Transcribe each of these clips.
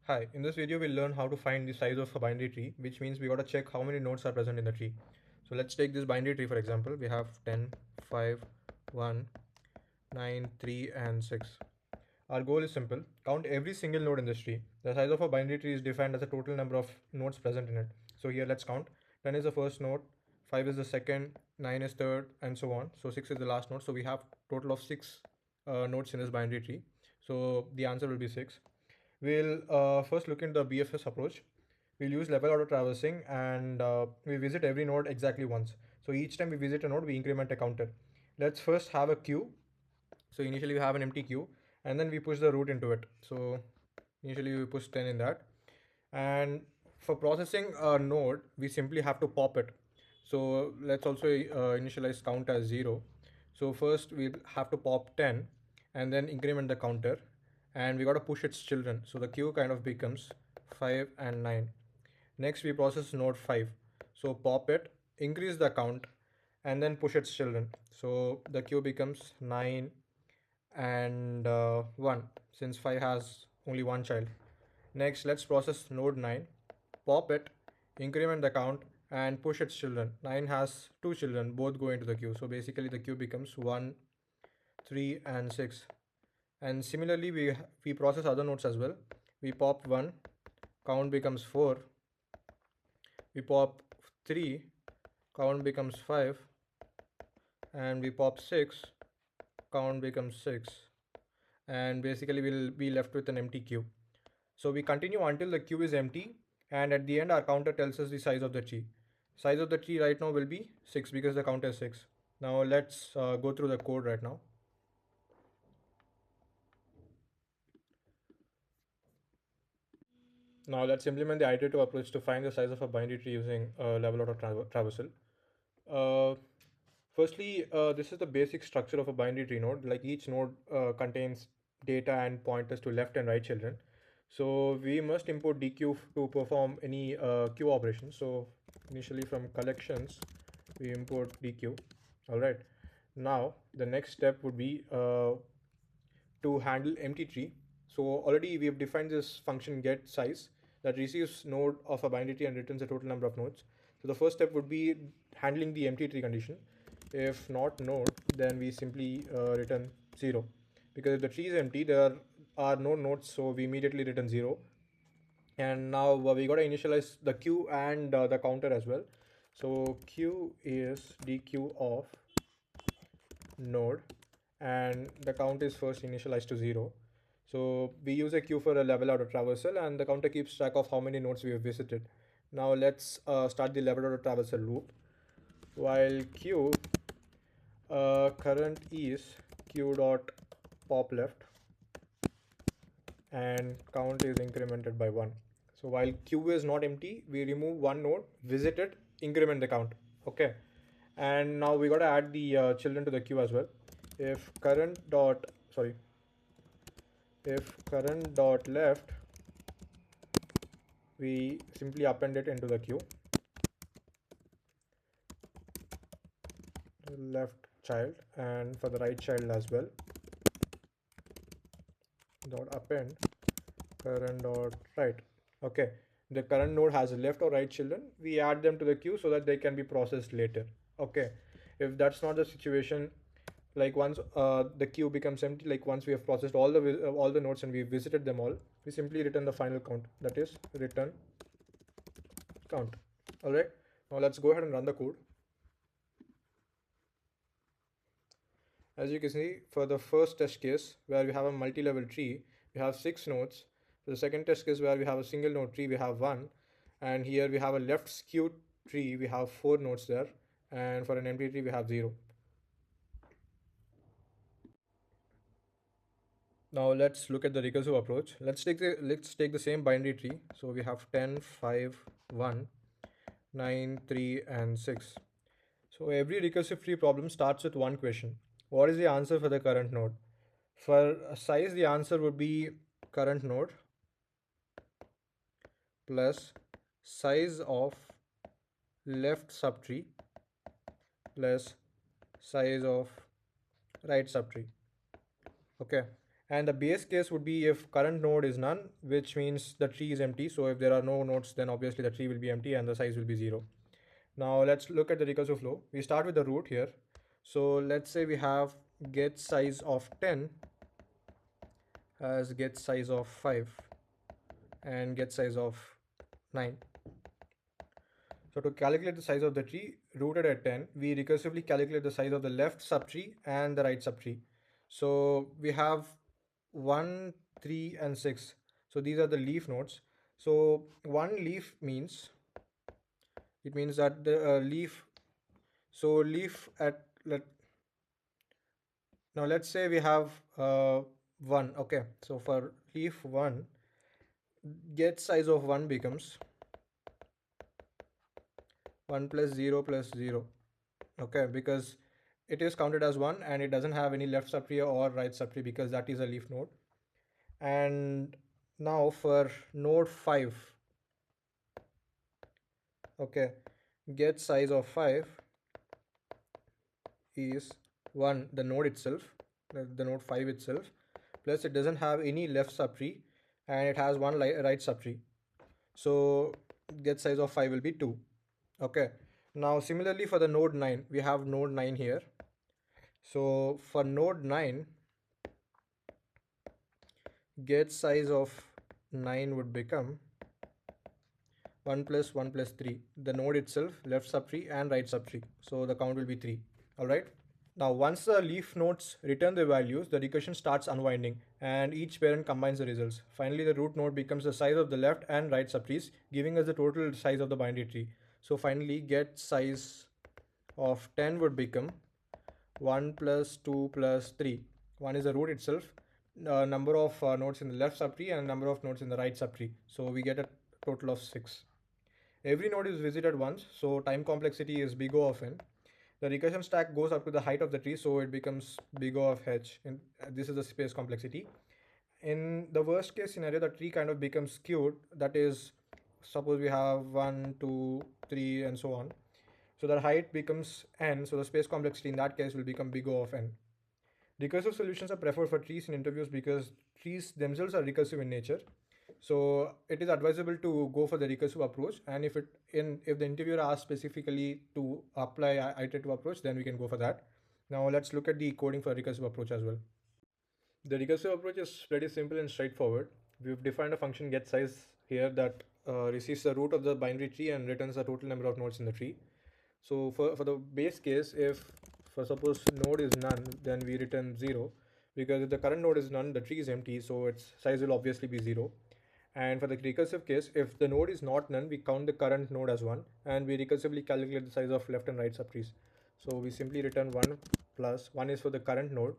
Hi, in this video we'll learn how to find the size of a binary tree, which means we got to check how many nodes are present in the tree. So let's take this binary tree for example. We have 10, 5, 1, 9, 3 and 6. Our goal is simple. Count every single node in this tree. The size of a binary tree is defined as the total number of nodes present in it. So here let's count. 10 is the first node, 5 is the second, 9 is third and so on. So 6 is the last node. So we have total of 6 nodes in this binary tree. So the answer will be 6. We'll first look into the BFS approach. We'll use level order traversing and we visit every node exactly once. So each time we visit a node, we increment a counter. Let's first have a queue. So initially we have an empty queue and then we push the root into it. So initially we push 10 in that. And for processing a node, we simply have to pop it. So let's also initialize count as 0. So first we have to pop 10 and then increment the counter, and we got to push its children. So the queue kind of becomes 5 and 9. Next we process node 5. So pop it, increase the count and then push its children. So the queue becomes 9 and 1 since 5 has only one child. Next let's process node 9, pop it, increment the count and push its children. 9 has two children, both go into the queue. So basically the queue becomes 1, 3 and 6. And similarly we process other nodes as well. We pop 1, count becomes 4. We pop 3, count becomes 5. And we pop 6, count becomes 6. And basically we'll be left with an empty queue. So we continue until the queue is empty, and at the end our counter tells us the size of the tree. Size of the tree right now will be 6 because the counter is 6. Now let's go through the code right now. Now let's implement the iterative approach to find the size of a binary tree using level order traversal. Uh, Firstly, this is the basic structure of a binary tree node. Like each node contains data and pointers to left and right children. So we must import dq to perform any queue operation. So initially from collections, we import dq. All right. Now the next step would be to handle empty tree. So already we have defined this function get size that receives node of a binary tree and returns the total number of nodes. So the first step would be handling the empty tree condition. If not node, then we simply return 0, because if the tree is empty there are no nodes, so we immediately return 0. And now we got to initialize the queue and the counter as well. So queue is dq of node and the count is first initialized to 0. So we use a queue for a level order traversal and the counter keeps track of how many nodes we have visited. Now let's start the level order traversal loop. While queue current is queue dot pop left and count is incremented by 1. So while queue is not empty, we remove one node, visit it, increment the count. Okay. And now we got to add the children to the queue as well. If current dot left, we simply append it into the queue, left child, and for the right child as well, dot append current dot right. Okay, the current node has left or right children, we add them to the queue so that they can be processed later. Okay, if that's not the situation, like once the queue becomes empty, like once we have processed all the nodes and we visited them all, we simply return the final count, that is return count. All right, now let's go ahead and run the code. As you can see, for the first test case where we have a multi-level tree, we have 6 nodes. For the second test case where we have a single node tree, we have 1. And here we have a left skewed tree, we have 4 nodes there. And for an empty tree, we have 0. Now let's look at the recursive approach. Let's take the same binary tree. So we have 10, 5, 1, 9, 3 and 6. So every recursive tree problem starts with one question. What is the answer for the current node? For size, the answer would be current node plus size of left subtree plus size of right subtree. Okay, And the base case would be if current node is none, which means the tree is empty. So if there are no nodes, then obviously the tree will be empty and the size will be 0. Now let's look at the recursive flow. We start with the root here. So let's say we have get size of 10 as get size of 5 and get size of 9. So to calculate the size of the tree rooted at 10, we recursively calculate the size of the left subtree and the right subtree. So we have 1, 3, and 6. So these are the leaf nodes. So one leaf means, it means that the leaf, so leaf at, now let's say we have 1. Okay, so for leaf 1, get size of 1 becomes 1 plus 0 plus 0. Okay, because it is counted as 1 and it doesn't have any left subtree or right subtree because that is a leaf node. And now for node 5, okay, get size of 5 is 1, the node itself, the node 5 itself, plus it doesn't have any left subtree and it has one right subtree. So get size of 5 will be 2. Okay, now similarly for the node 9, we have node 9 here. So for node 9, get size of 9 would become 1 plus 1 plus 3, the node itself, left subtree and right subtree. So the count will be 3. All right. Now, once the leaf nodes return their values, the recursion starts unwinding and each parent combines the results. Finally, the root node becomes the size of the left and right subtrees, giving us the total size of the binary tree. So finally, get size of 10 would become 1 plus 2 plus 3. 1 is the root itself, number of nodes in the left subtree and number of nodes in the right subtree. So we get a total of 6. Every node is visited once, so time complexity is big O of n. The recursion stack goes up to the height of the tree, so it becomes big O of h. And this is the space complexity. In the worst case scenario, the tree kind of becomes skewed. That is, suppose we have 1, 2, 3, and so on. So the height becomes n, so the space complexity in that case will become big O of n. Recursive solutions are preferred for trees in interviews because trees themselves are recursive in nature. So it is advisable to go for the recursive approach, and if the interviewer asks specifically to apply iterative approach, then we can go for that. Now let's look at the coding for recursive approach as well. The recursive approach is pretty simple and straightforward. We've defined a function getSize here that receives the root of the binary tree and returns the total number of nodes in the tree. So for the base case, if for suppose node is none, then we return 0, because if the current node is none, the tree is empty, so its size will obviously be 0. And for the recursive case, if the node is not none, we count the current node as 1 and we recursively calculate the size of left and right subtrees. So we simply return 1 plus 1 is for the current node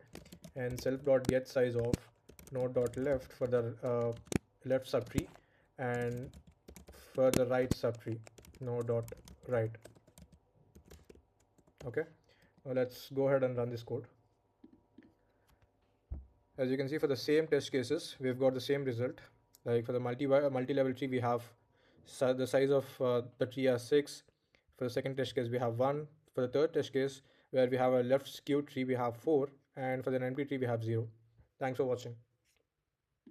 and self.get size of node.left for the left subtree and for the right subtree node.right. Okay, now let's go ahead and run this code. As you can see, for the same test cases, we've got the same result. Like for the multi-level tree, we have the size of the tree as 6. For the second test case, we have 1. For the third test case, where we have a left skewed tree, we have 4. And for the empty tree, we have 0. Thanks for watching.